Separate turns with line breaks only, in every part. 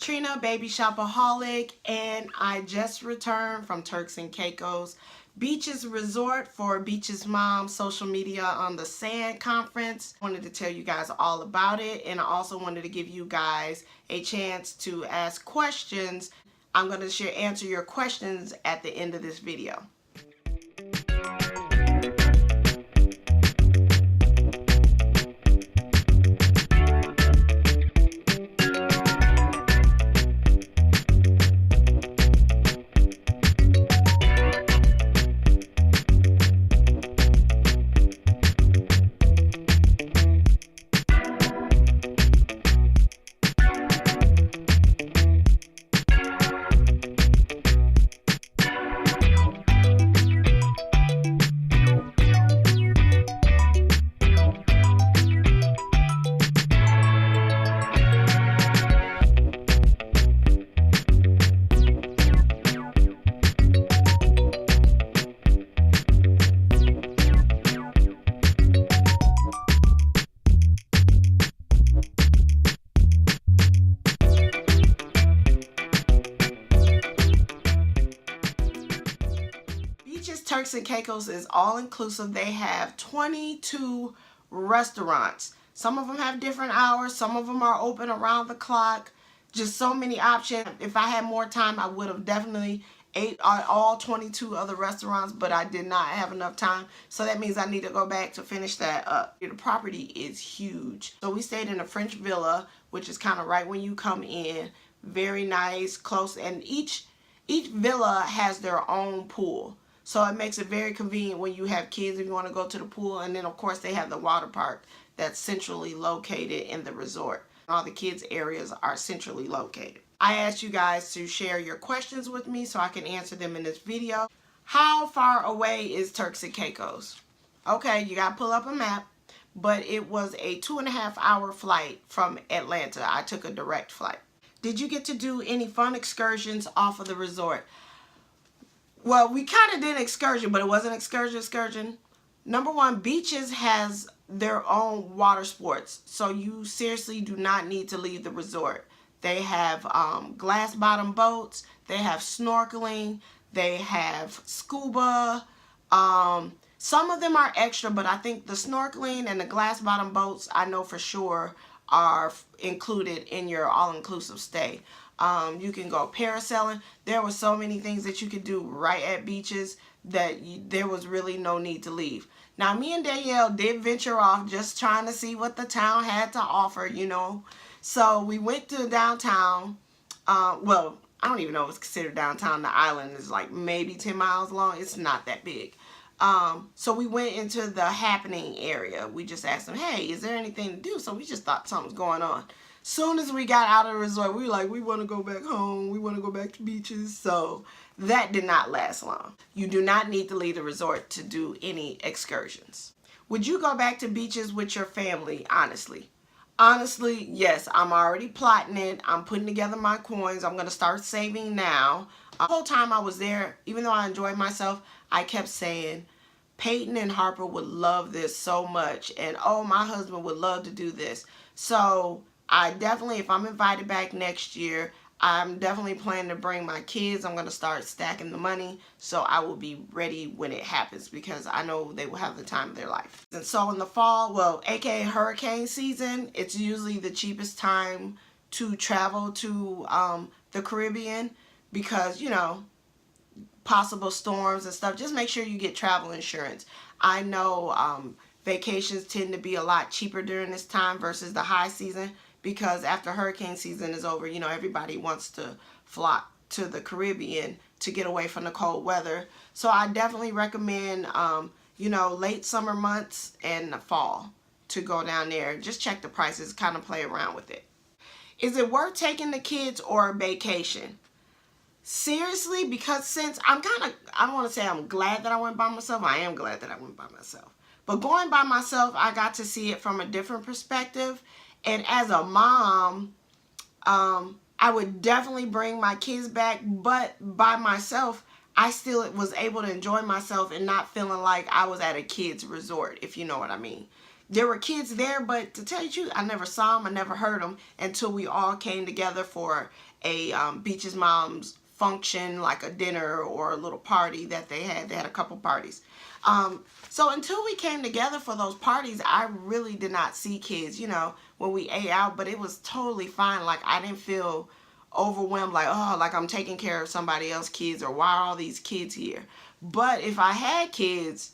Trina, Baby Shopaholic, and I just returned from Turks and Caicos Beaches Resort for Beaches Mom social media on the Sand Conference. I wanted to tell you guys all about it, and I also wanted to give you guys a chance to ask questions. I'm going to answer your questions at the end of this video. Turks and Caicos is all-inclusive. They have 22 restaurants. Some of them have different hours. Some of them are open around the clock. Just so many options. If I had more time, I would have definitely ate at all 22 other restaurants, but I did not have enough time. So that means I need to go back to finish that up. The property is huge. So we stayed in a French villa, which is kind of right when you come in. Very nice, close, and each villa has their own pool. So it makes it very convenient when you have kids if you want to go to the pool. And then, of course, they have the water park that's centrally located in the resort. All the kids' areas are centrally located. I asked you guys to share your questions with me so I can answer them in this video. How far away is Turks and Caicos? Okay, you got to pull up a map. But it was a 2.5-hour flight from Atlanta. I took a direct flight. Did you get to do any fun excursions off of the resort? Well, we kind of did an excursion, but it wasn't excursion. Number one, Beaches has their own water sports, so you seriously do not need to leave the resort. They have glass bottom boats, they have snorkeling, they have scuba. Some of them are extra, but I think the snorkeling and the glass bottom boats, I know for sure, are included in your all-inclusive stay. You can go parasailing. There were so many things that you could do right at Beaches that there was really no need to leave. Now, me and Danielle did venture off just trying to see what the town had to offer, you know. So we went to downtown. Well, I don't even know if it's considered downtown. The island is like maybe 10 miles long. It's not that big. So we went into the happening area. We just asked them, hey, is there anything to do? So we just thought something was going on. Soon as we got out of the resort, we were like, we want to go back home. We want to go back to Beaches. So that did not last long. You do not need to leave the resort to do any excursions. Would you go back to Beaches with your family, honestly? Honestly, yes. I'm already plotting it. I'm putting together my coins. I'm going to start saving now. The whole time I was there, even though I enjoyed myself, I kept saying, Peyton and Harper would love this so much. And, oh, my husband would love to do this. So I definitely, if I'm invited back next year, I'm definitely planning to bring my kids. I'm going to start stacking the money so I will be ready when it happens because I know they will have the time of their life. And so in the fall, well, aka hurricane season, it's usually the cheapest time to travel to the Caribbean because, you know, possible storms and stuff. Just make sure you get travel insurance. I know vacations tend to be a lot cheaper during this time versus the high season. Because after hurricane season is over, you know, everybody wants to flock to the Caribbean to get away from the cold weather. So I definitely recommend, you know, late summer months and the fall to go down there. Just check the prices, kind of play around with it. Is it worth taking the kids or a vacation? Seriously, because since I don't want to say I'm glad that I went by myself. I am glad that I went by myself. But going by myself, I got to see it from a different perspective. And as a mom, I would definitely bring my kids back, but by myself, I still was able to enjoy myself and not feeling like I was at a kid's resort, if you know what I mean. There were kids there, but to tell you the truth, I never saw them, I never heard them until we all came together for a Beaches Moms function, like a dinner or a little party that they had. They had a couple parties. So until we came together for those parties, I really did not see kids, you know, when we ate out, but it was totally fine. Like, I didn't feel overwhelmed, like, oh, like I'm taking care of somebody else's kids, or why are all these kids here? But if I had kids,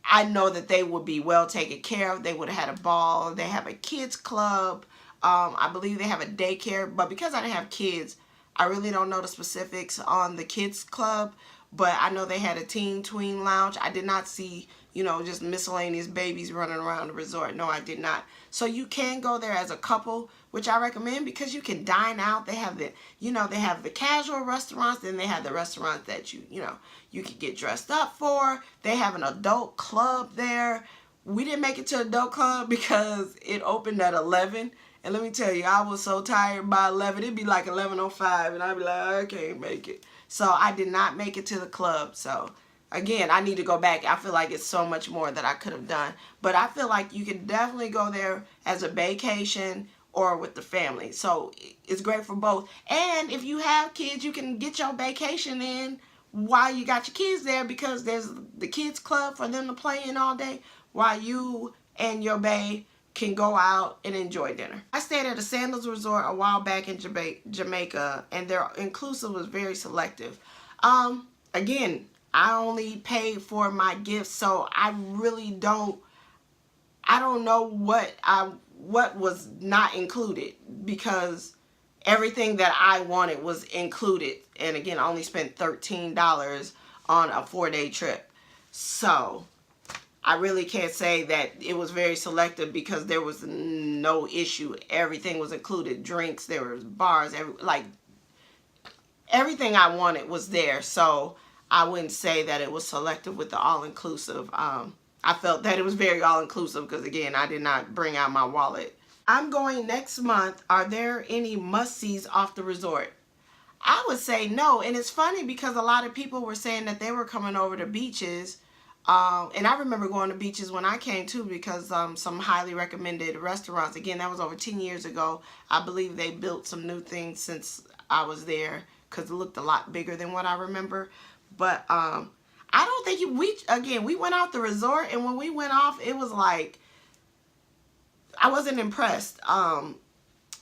I know that they would be well taken care of. They would have had a ball. They have a kids club. I believe they have a daycare. But because I didn't have kids, I really don't know the specifics on the kids club. But I know they had a teen tween lounge. I did not see, you know, just miscellaneous babies running around the resort. No, I did not. So you can go there as a couple, which I recommend, because you can dine out. They have the, you know, they have the casual restaurants, then they have the restaurants that you know, you can get dressed up for. They have an adult club there. We didn't make it to adult club because it opened at 11. And let me tell you, I was so tired by 11. It'd be like 11:05, and I'd be like, I can't make it. So I did not make it to the club. So again, I need to go back. I feel like it's so much more that I could have done. But I feel like you can definitely go there as a vacation or with the family. So it's great for both. And if you have kids, you can get your vacation in while you got your kids there, because there's the kids club for them to play in all day while you and your bae can go out and enjoy dinner. I stayed at a Sandals resort a while back in Jamaica, and their inclusive was very selective. Again, I only paid for my gifts, so I really don't know what was not included, because everything that I wanted was included. And again, I only spent $13 on a 4-day trip. So I really can't say that it was very selective, because there was no issue. Everything was included. Drinks, there was bars, everything I wanted was there. So I wouldn't say that it was selective with the all-inclusive. I felt that it was very all-inclusive because, again, I did not bring out my wallet. I'm going next month. Are there any must-sees off the resort? I would say no. And it's funny because a lot of people were saying that they were coming over to beaches. And I remember going to beaches when I came too, because some highly recommended restaurants. Again, that was over 10 years ago. I believe they built some new things since I was there, because it looked a lot bigger than what I remember. But I don't think we went out the resort, and when we went off, it was like, I wasn't impressed.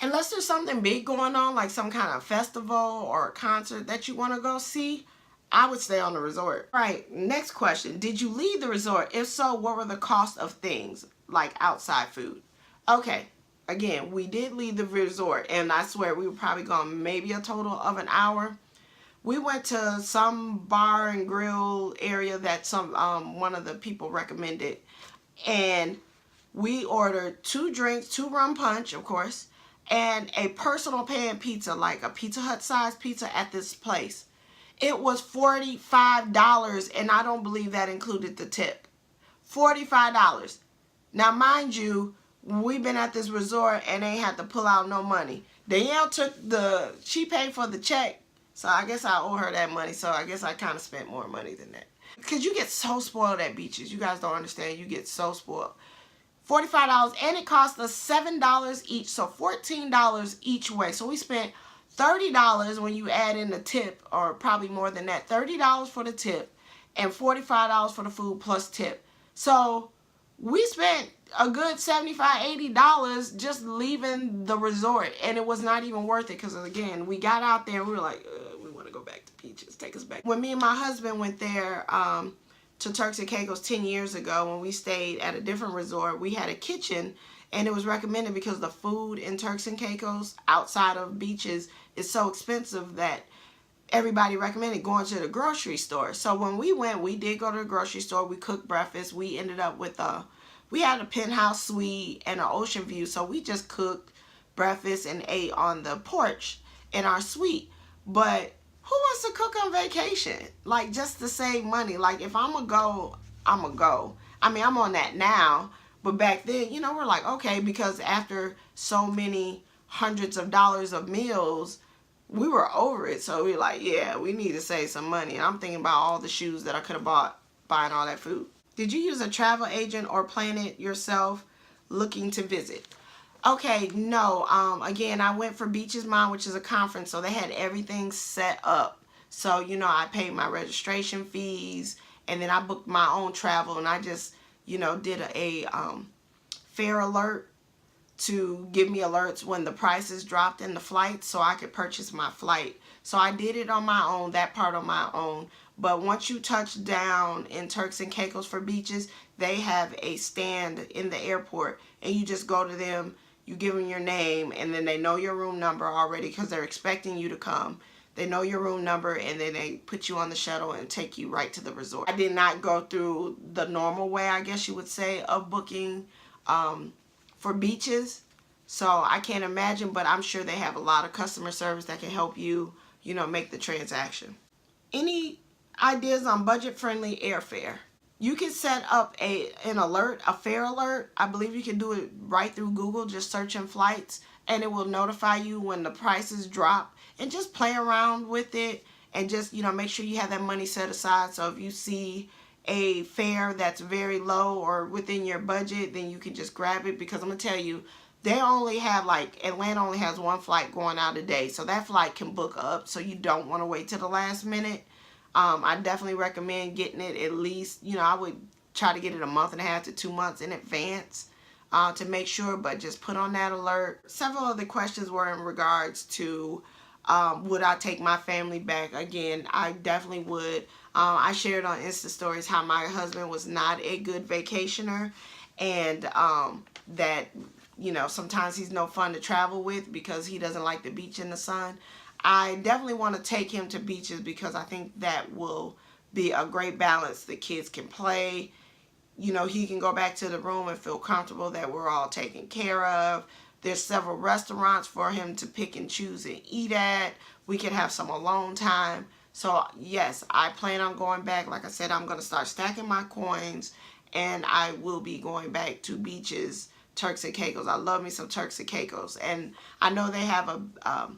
Unless there's something big going on, like some kind of festival or a concert that you want to go see, I would stay on the resort. All right, next question. Did you leave the resort? If so, what were the costs of things like outside food? Okay, again, we did leave the resort, and I swear we were probably gone maybe a total of an hour. We went to some bar and grill area that one of the people recommended, and we ordered 2 drinks, 2 rum punch, of course, and a personal pan pizza, like a Pizza Hut size pizza at this place. It was $45, and I don't believe that included the tip. $45. Now, mind you, we've been at this resort and they had to pull out no money. Danielle she paid for the check, so I guess I owe her that money, so I guess I kind of spent more money than that. Because you get so spoiled at beaches. You guys don't understand. You get so spoiled. $45, and it cost us $7 each, so $14 each way. So we spent $30 when you add in the tip, or probably more than that. $30 for the tip and $45 for the food plus tip. So we spent a good $75, $80 just leaving the resort, and it was not even worth it, because again, we got out there and we were like, we want to go back to beaches. Take us back. When me and my husband went there to Turks and Caicos 10 years ago, when we stayed at a different resort, we had a kitchen, and it was recommended because the food in Turks and Caicos outside of beaches is so expensive that everybody recommended going to the grocery store. So when we went, we did go to the grocery store. We cooked breakfast. We ended up with we had a penthouse suite and an ocean view, so we just cooked breakfast and ate on the porch in our suite. But who wants to cook on vacation? Like, just to save money. Like, if I'm gonna go, I'm gonna go. I mean, I'm on that now, but back then, you know, we're like, okay, because after so many hundreds of dollars of meals, we were over it. So we're like, yeah, we need to save some money. And I'm thinking about all the shoes that I could have bought buying all that food. Did you use a travel agent or plan it yourself looking to visit? Okay, no. Again, I went for Beaches Mind, which is a conference, so they had everything set up. So, you know, I paid my registration fees, and then I booked my own travel, and I just, you know, did a fare alert to give me alerts when the prices dropped in the flight so I could purchase my flight. So I did it on my own, that part on my own. But once you touch down in Turks and Caicos for beaches, they have a stand in the airport, and you just go to them, you give them your name, and then they know your room number already because they're expecting you to come. They know your room number, and then they put you on the shuttle and take you right to the resort. I did not go through the normal way, I guess you would say, of booking for beaches. So I can't imagine, but I'm sure they have a lot of customer service that can help you, you know, make the transaction. Any ideas on budget-friendly airfare? You can set up an alert, a fare alert. I believe you can do it right through Google, just searching flights, and it will notify you when the prices drop, and just play around with it, and just, you know, make sure you have that money set aside. So if you see a fare that's very low or within your budget, then you can just grab it, because I'm gonna tell you, they only have, like, Atlanta only has one flight going out a day, so that flight can book up, so you don't want to wait till the last minute. I definitely recommend getting it at least, you know, I would try to get it a month and a half to 2 months in advance to make sure, but just put on that alert. Several of the questions were in regards to would I take my family back? Again, I definitely would. I shared on Insta stories how my husband was not a good vacationer, and that, you know, sometimes he's no fun to travel with because he doesn't like the beach in the sun. I definitely want to take him to beaches because I think that will be a great balance. The kids can play, you know, he can go back to the room and feel comfortable that we're all taken care of. There's several restaurants for him to pick and choose and eat at. We can have some alone time. So yes, I plan on going back. Like I said, I'm going to start stacking my coins, and I will be going back to beaches, Turks and Caicos. I love me some Turks and Caicos. And I know they have a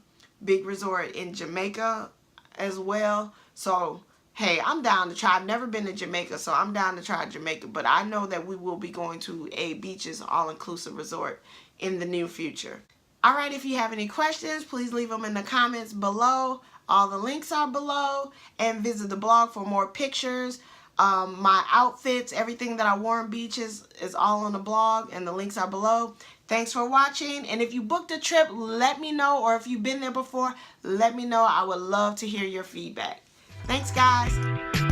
big resort in Jamaica as well. So hey, I'm down to try. I've never been to Jamaica, so I'm down to try Jamaica. But I know that we will be going to a beaches all-inclusive resort in the near future. All right, if you have any questions, please leave them in the comments below. All the links are below, and visit the blog for more pictures. My outfits, everything that I wore on beaches is all on the blog, and the links are below. Thanks for watching, and if you booked a trip, let me know, or if you've been there before, let me know. I would love to hear your feedback. Thanks, guys.